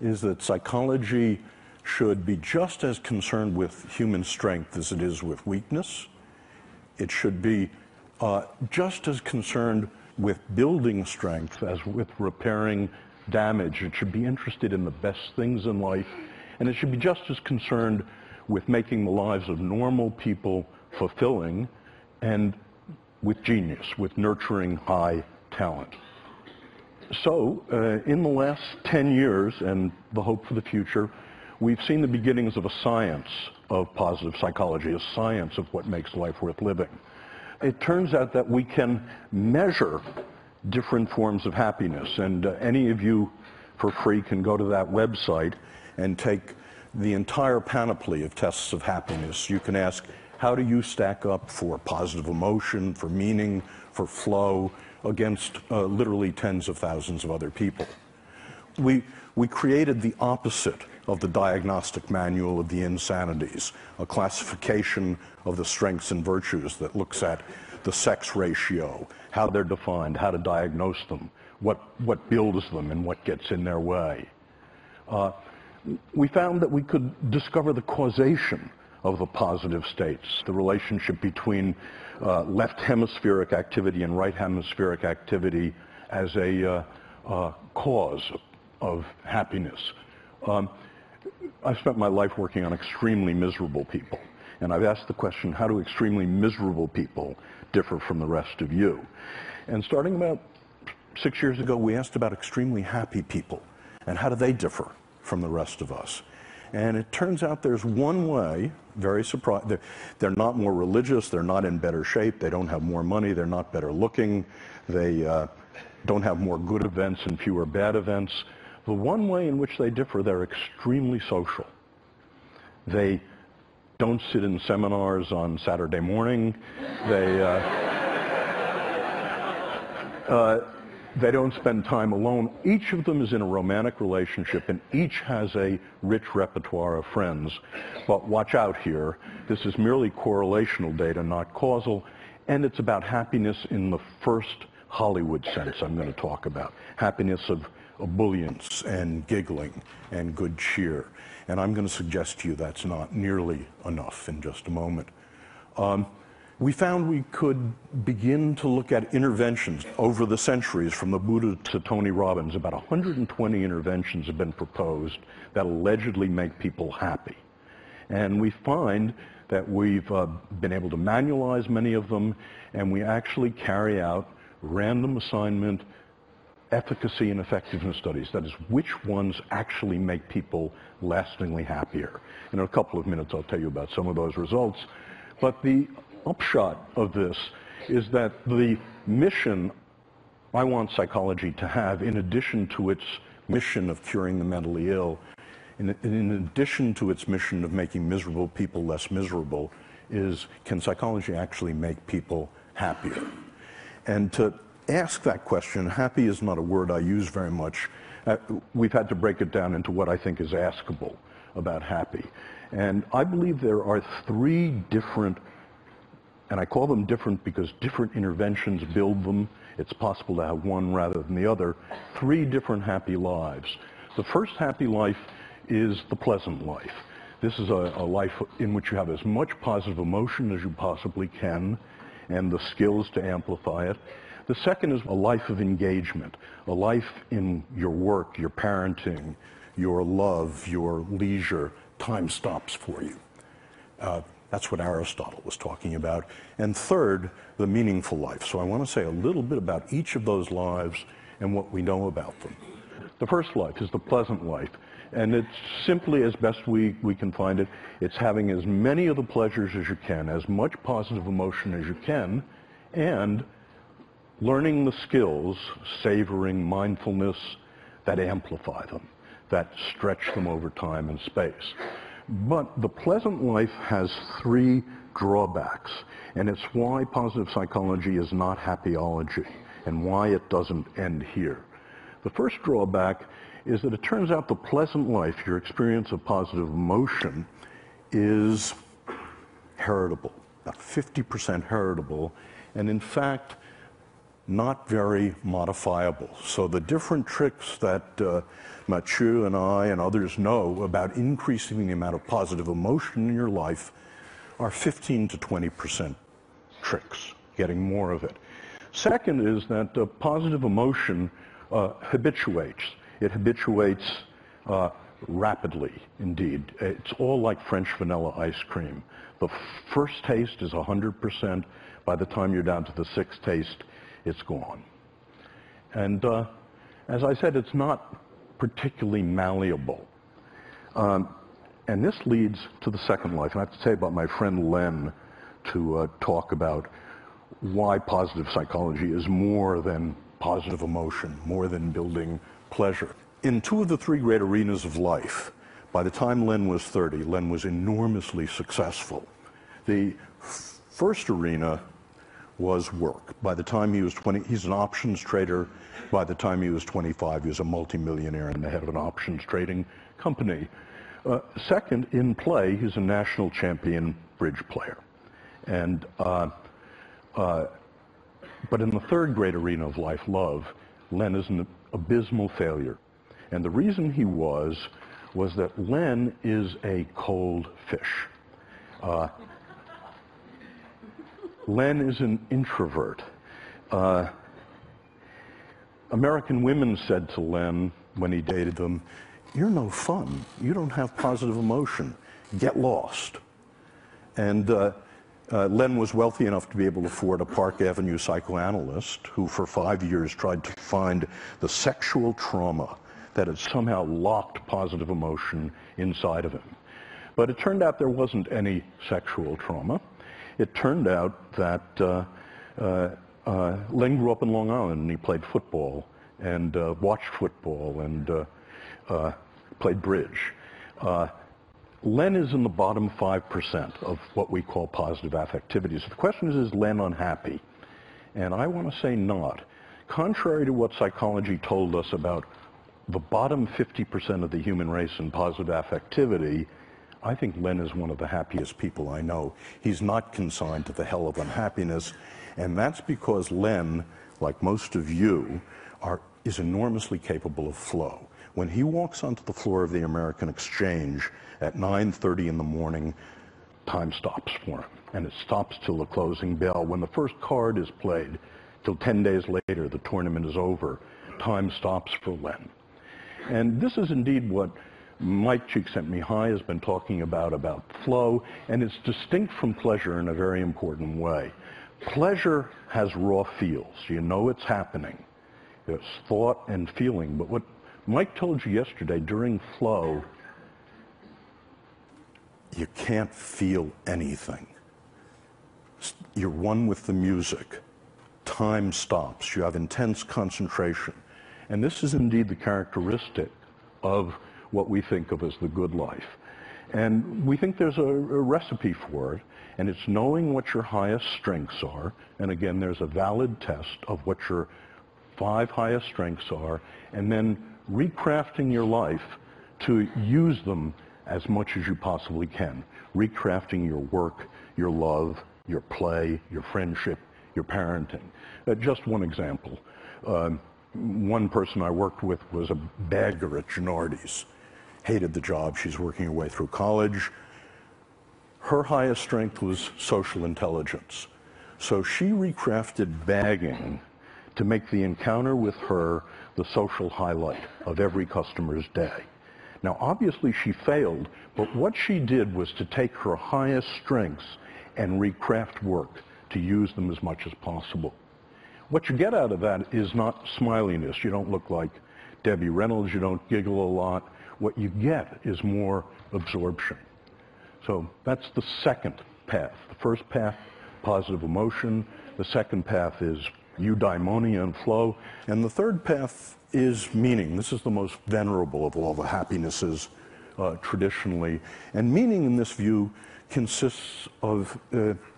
is that psychology should be just as concerned with human strength as it is with weakness. It should be just as concerned with building strength as with repairing damage. It should be interested in the best things in life, and it should be just as concerned with making the lives of normal people fulfilling and with genius, with nurturing high talent. So, in the last 10 years, and the hope for the future, we've seen the beginnings of a science of positive psychology, a science of what makes life worth living. It turns out that we can measure different forms of happiness, and any of you for free can go to that website and take the entire panoply of tests of happiness. You can ask, how do you stack up for positive emotion, for meaning, for flow, against literally tens of thousands of other people. We created the opposite of the diagnostic manual of the insanities, a classification of the strengths and virtues that looks at the sex ratio, how they're defined, how to diagnose them, what builds them and what gets in their way. We found that we could discover the causation of the positive states, the relationship between left hemispheric activity and right hemispheric activity as a cause of happiness. I've spent my life working on extremely miserable people, and I've asked the question, how do extremely miserable people differ from the rest of you? And starting about 6 years ago, we asked about extremely happy people, and how do they differ from the rest of us? And it turns out there's one way, very surprising, they're not more religious, they're not in better shape, they don't have more money, they're not better looking, they don't have more good events and fewer bad events. The one way in which they differ, they're extremely social. They don't sit in seminars on Saturday morning. They don't spend time alone. Each of them is in a romantic relationship, and each has a rich repertoire of friends. But watch out here. This is merely correlational data, not causal, and it's about happiness in the first Hollywood sense I'm going to talk about. Happiness of ebullience and giggling and good cheer. And I'm going to suggest to you that's not nearly enough in just a moment. We found we could begin to look at interventions over the centuries, from the Buddha to Tony Robbins. About 120 interventions have been proposed that allegedly make people happy. And we find that we've been able to manualize many of them, and we actually carry out random assignment efficacy and effectiveness studies. That is, which ones actually make people lastingly happier. In a couple of minutes, I'll tell you about some of those results. But the upshot of this is that the mission I want psychology to have, in addition to its mission of curing the mentally ill, in addition to its mission of making miserable people less miserable, is, can psychology actually make people happier? And to ask that question, happy is not a word I use very much. We've had to break it down into what I think is askable about happy. And I believe there are three different, and I call them different because different interventions build them. It's possible to have one rather than the other. Three different happy lives. The first happy life is the pleasant life. This is a life in which you have as much positive emotion as you possibly can and the skills to amplify it. The second is a life of engagement, a life in your work, your parenting, your love, your leisure. Time stops for you. That's what Aristotle was talking about. And third, the meaningful life. So I want to say a little bit about each of those lives and what we know about them. The first life is the pleasant life. And it's simply, as best we can find it, it's having as many of the pleasures as you can, as much positive emotion as you can, and learning the skills, savoring mindfulness, that amplify them, that stretch them over time and space. But the pleasant life has three drawbacks, and it's why positive psychology is not happyology, and why it doesn't end here. The first drawback is that it turns out the pleasant life, your experience of positive emotion, is heritable, about 50% heritable, and in fact, not very modifiable. So the different tricks that Mathieu and I and others know about increasing the amount of positive emotion in your life are 15 to 20% tricks, getting more of it. Second is that positive emotion habituates. It habituates rapidly, indeed. It's all like French vanilla ice cream. The first taste is 100%. By the time you're down to the sixth taste, it's gone. And as I said, it's not particularly malleable. And this leads to the second life. And I have to say about my friend Len to talk about why positive psychology is more than positive emotion, more than building pleasure. In two of the three great arenas of life, by the time Len was 30, Len was enormously successful. The first arena was work. By the time he was 20, he's an options trader. By the time he was 25, he was a multimillionaire and the head of an options trading company. Second, in play, he's a national champion bridge player. And, but in the third great arena of life, love, Len is an abysmal failure. And the reason he was that Len is a cold fish. Len is an introvert. American women said to Len when he dated them, "You're no fun. You don't have positive emotion. Get lost." And Len was wealthy enough to be able to afford a Park Avenue psychoanalyst who for 5 years tried to find the sexual trauma that had somehow locked positive emotion inside of him. But it turned out there wasn't any sexual trauma. It turned out that Len grew up in Long Island and he played football and watched football and played bridge. Len is in the bottom 5% of what we call positive affectivity. So the question is Len unhappy? And I want to say not. Contrary to what psychology told us about the bottom 50% of the human race in positive affectivity, I think Len is one of the happiest people I know. He's not consigned to the hell of unhappiness, and that's because Len, like most of you, is enormously capable of flow. When he walks onto the floor of the American Exchange at 9:30 in the morning, time stops for him, and it stops till the closing bell. When the first card is played, till 10 days later, the tournament is over, time stops for Len. And this is indeed what Mike Csikszentmihalyi has been talking about flow, and it's distinct from pleasure in a very important way. Pleasure has raw feels. You know it's happening. There's thought and feeling. But what Mike told you yesterday, during flow, you can't feel anything. You're one with the music. Time stops. You have intense concentration. And this is indeed the characteristic of what we think of as the good life. And we think there's a recipe for it, and it's knowing what your highest strengths are. And again, there's a valid test of what your 5 highest strengths are, and then recrafting your life to use them as much as you possibly can. Recrafting your work, your love, your play, your friendship, your parenting. Just one example. One person I worked with was a bagger at Gennardi's. Hated the job. She's working her way through college. Her highest strength was social intelligence. So she recrafted bagging to make the encounter with her the social highlight of every customer's day. Now, obviously she failed, but what she did was to take her highest strengths and recraft work to use them as much as possible. What you get out of that is not smiliness. You don't look like Debbie Reynolds. You don't giggle a lot. What you get is more absorption. So that's the second path. The first path, positive emotion. The second path is eudaimonia and flow. And the third path is meaning. This is the most venerable of all the happinesses traditionally. And meaning in this view consists of,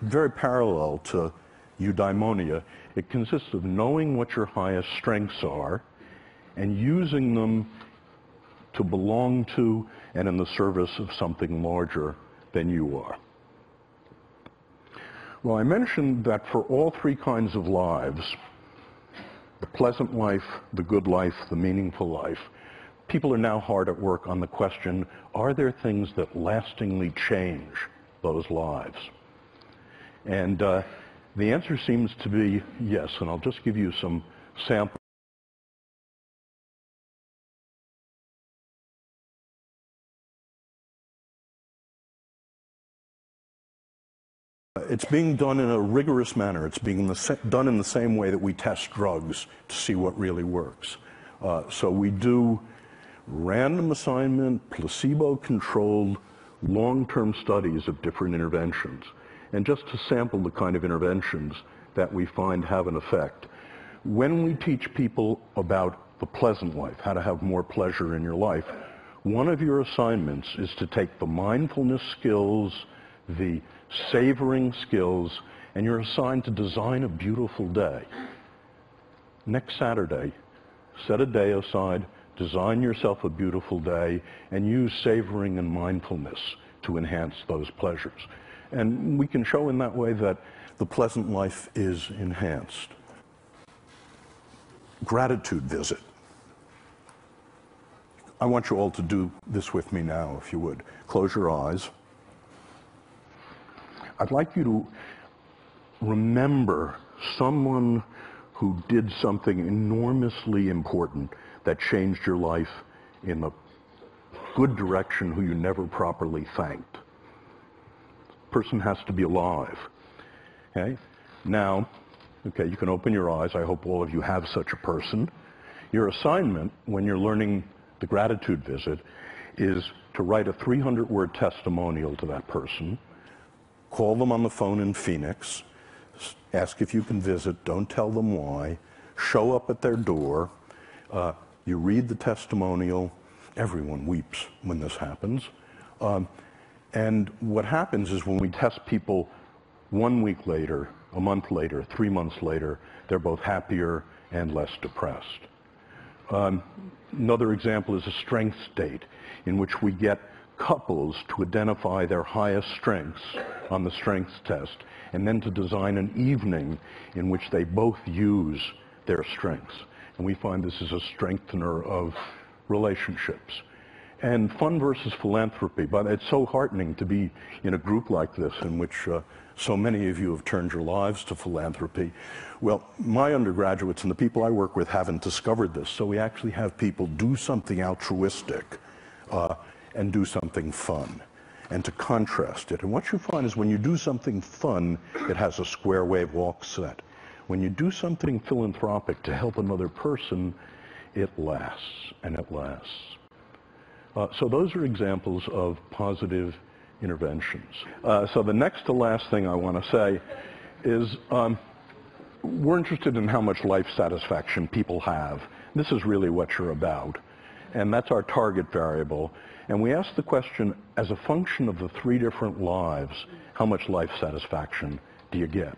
very parallel to eudaimonia, it consists of knowing what your highest strengths are and using them to belong to and in the service of something larger than you are. Well, I mentioned that for all 3 kinds of lives, the pleasant life, the good life, the meaningful life. People are now hard at work on the question, are there things that lastingly change those lives? And the answer seems to be yes, and I'll just give you some samples. It's being done in a rigorous manner. It's being done in the same way that we test drugs to see what really works. So we do random assignment, placebo-controlled, long-term studies of different interventions. And just to sample the kind of interventions that we find have an effect. When we teach people about the pleasant life, how to have more pleasure in your life, one of your assignments is to take the mindfulness skills, the savoring skills, and you're assigned to design a beautiful day. Next Saturday, set a day aside, design yourself a beautiful day, and use savoring and mindfulness to enhance those pleasures. And we can show in that way that the pleasant life is enhanced. Gratitude visit. I want you all to do this with me now, if you would. Close your eyes. I'd like you to remember someone who did something enormously important that changed your life in a good direction, who you never properly thanked. The person has to be alive. Okay? Now, okay, you can open your eyes. I hope all of you have such a person. Your assignment when you're learning the gratitude visit is to write a 300-word testimonial to that person. Call them on the phone in Phoenix. Ask if you can visit. Don't tell them why. Show up at their door. You read the testimonial. Everyone weeps when this happens. And what happens is when we test people 1 week later, a month later, 3 months later, they're both happier and less depressed. Another example is a strengths date in which we get couples to identify their highest strengths on the strengths test and then to design an evening in which they both use their strengths. And we find this is a strengthener of relationships. And fun versus philanthropy, but it's so heartening to be in a group like this in which so many of you have turned your lives to philanthropy. Well, my undergraduates and the people I work with haven't discovered this, so we actually have people do something altruistic and do something fun, and to contrast it. And what you find is when you do something fun, it has a square wave walk set. When you do something philanthropic to help another person, it lasts, and it lasts. So those are examples of positive interventions. So the next to last thing I want to say is we're interested in how much life satisfaction people have. This is really what you're about. And that's our target variable. And we ask the question, as a function of the 3 different lives, how much life satisfaction do you get?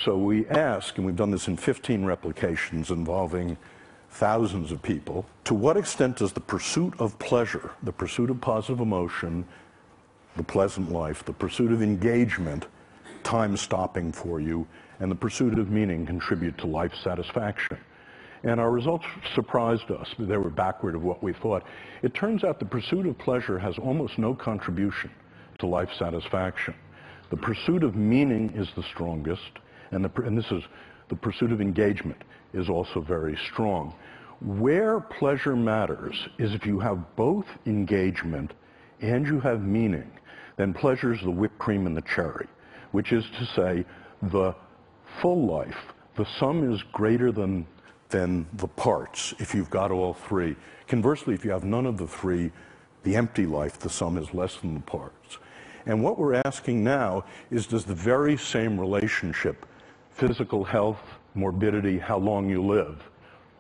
So we ask, and we've done this in 15 replications involving thousands of people, to what extent does the pursuit of pleasure, the pursuit of positive emotion, the pleasant life, the pursuit of engagement, time stopping for you, and the pursuit of meaning contribute to life satisfaction? And our results surprised us. They were backward of what we thought. It turns out the pursuit of pleasure has almost no contribution to life satisfaction. The pursuit of meaning is the strongest, and this is the pursuit of engagement is also very strong. Where pleasure matters is if you have both engagement and you have meaning, then pleasure is the whipped cream and the cherry, which is to say the full life, the sum is greater than the parts if you've got all 3. Conversely, if you have none of the 3, the empty life, the sum is less than the parts. And what we're asking now is, does the very same relationship, physical health, morbidity, how long you live,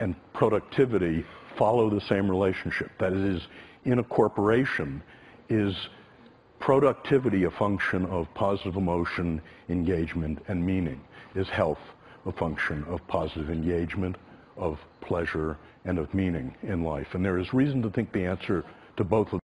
and productivity follow the same relationship? That is, in a corporation, is productivity a function of positive emotion, engagement, and meaning? Is health a function of positive engagement, of pleasure, and of meaning in life? And there is reason to think the answer to both of